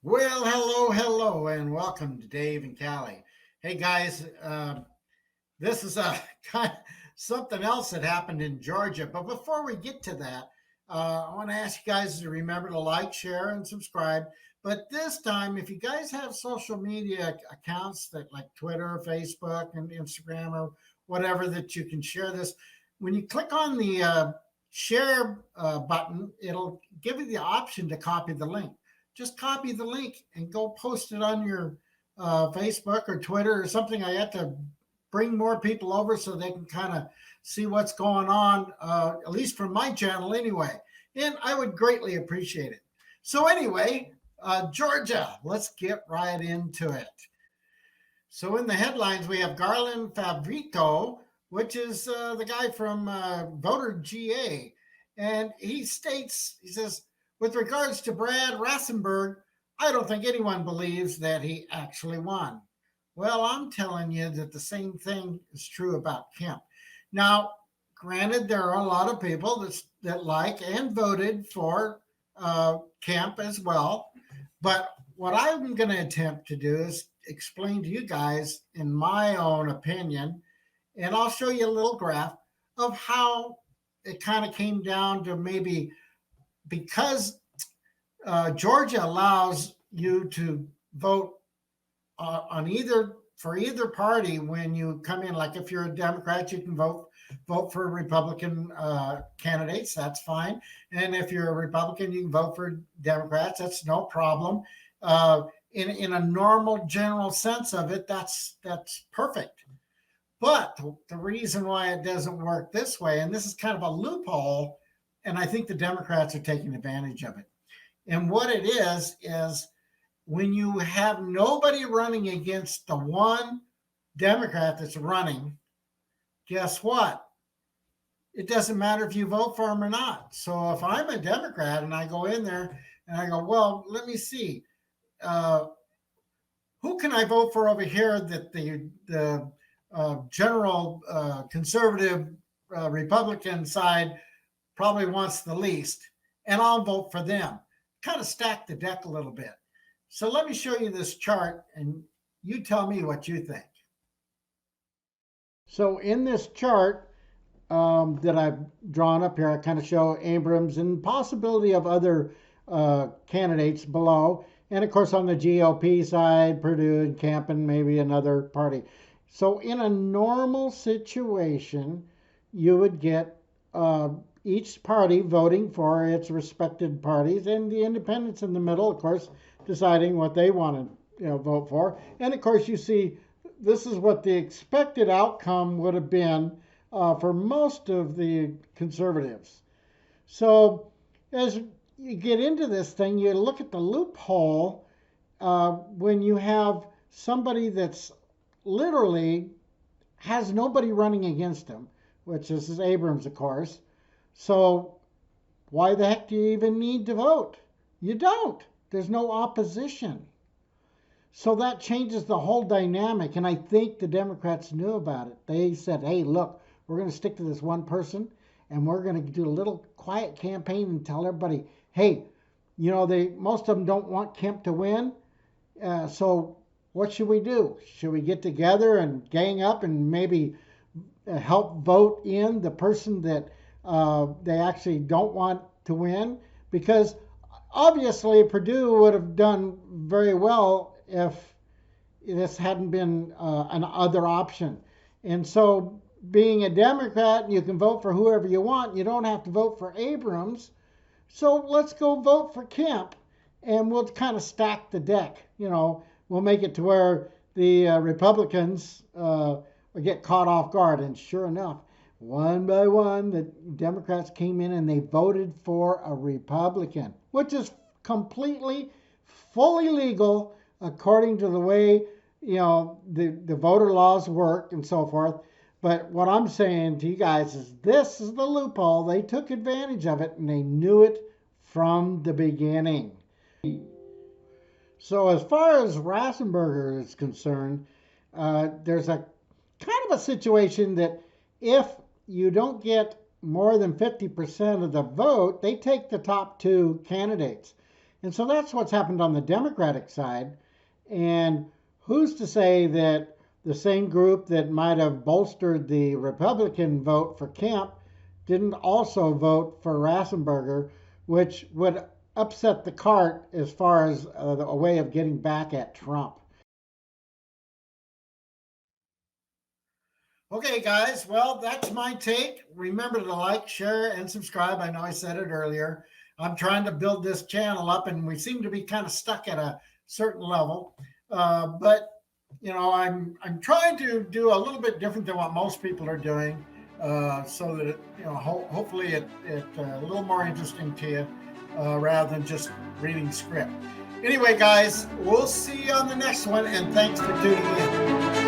Well, hello, and welcome to Dave and Cali. Hey guys, this is a kind of something else that happened in Georgia. But before we get to that, I want to ask you guys to remember to like, share, and subscribe. But this time, if you guys have social media accounts that like Twitter, Facebook, and Instagram, or whatever that you can share this, when you click on the share button, it'll give you the option to copy the link. Just copy the link and go post it on your Facebook or Twitter or something like that to bring more people over so they can kind of see what's going on, at least from my channel anyway. And I would greatly appreciate it. So anyway, Georgia, let's get right into it. So in the headlines, we have Garland Favrito, which is the guy from Voter GA. And he states, he says, with regards to Brad Rassenberg, I don't think anyone believes that he actually won. Well, I'm telling you that the same thing is true about Kemp. Now, granted, there are a lot of people that like and voted for Kemp as well. But what I'm going to attempt to do is explain to you guys, in my own opinion, and I'll show you a little graph of how it kind of came down to maybe because Georgia allows you to vote on either party when you come in. Like if you're a Democrat, you can vote for Republican candidates. That's fine. And if you're a Republican, you can vote for Democrats. That's no problem. In a normal general sense of it, that's perfect. But the reason why it doesn't work this way, and this is kind of a loophole, and I think the Democrats are taking advantage of it. And what it is when you have nobody running against the one Democrat that's running, guess what? It doesn't matter if you vote for him or not. So if I'm a Democrat and I go in there and I go, well, let me see, who can I vote for over here that the general conservative Republican side probably wants the least, and I'll vote for them. Kind of stack the deck a little bit. So let me show you this chart, and you tell me what you think. So in this chart that I've drawn up here, I kind of show Abrams and possibility of other candidates below. And of course, on the GOP side, Perdue and Kemp and maybe another party. So in a normal situation, you would get each party voting for its respected parties, and the independents in the middle, of course, deciding what they want to vote for. And of course, you see, this is what the expected outcome would have been for most of the conservatives. So as you get into this thing, you look at the loophole when you have somebody that's literally has nobody running against him, which is Abrams, of course. So why the heck do you even need to vote? You don't. There's no opposition. So that changes the whole dynamic, and I think the Democrats knew about it. They said, hey, look, we're going to stick to this one person, and we're going to do a little quiet campaign and tell everybody, hey, most of them don't want Kemp to win, so what should we do? Should we get together and gang up and maybe help vote in the person that they actually don't want to win? Because obviously Perdue would have done very well if this hadn't been an other option. And so being a Democrat, you can vote for whoever you want. You don't have to vote for Abrams. So let's go vote for Kemp, and we'll kind of stack the deck. We'll make it to where the Republicans get caught off guard. And sure enough, one by one, the Democrats came in and they voted for a Republican, which is completely, fully legal according to the way, the voter laws work and so forth. But what I'm saying to you guys is this is the loophole. They took advantage of it, and they knew it from the beginning. So as far as Rassenberger is concerned, there's a kind of a situation that if you don't get more than 50% of the vote, they take the top two candidates. And so that's what's happened on the Democratic side. And who's to say that the same group that might have bolstered the Republican vote for Kemp didn't also vote for Rassenberger, which would upset the cart as far as a way of getting back at Trump. Okay, guys. Well, that's my take. Remember to like, share, and subscribe. I know I said it earlier. I'm trying to build this channel up, and we seem to be kind of stuck at a certain level. But I'm trying to do a little bit different than what most people are doing, so that hopefully it a little more interesting to you, rather than just reading script. Anyway, guys, we'll see you on the next one, and thanks for tuning in.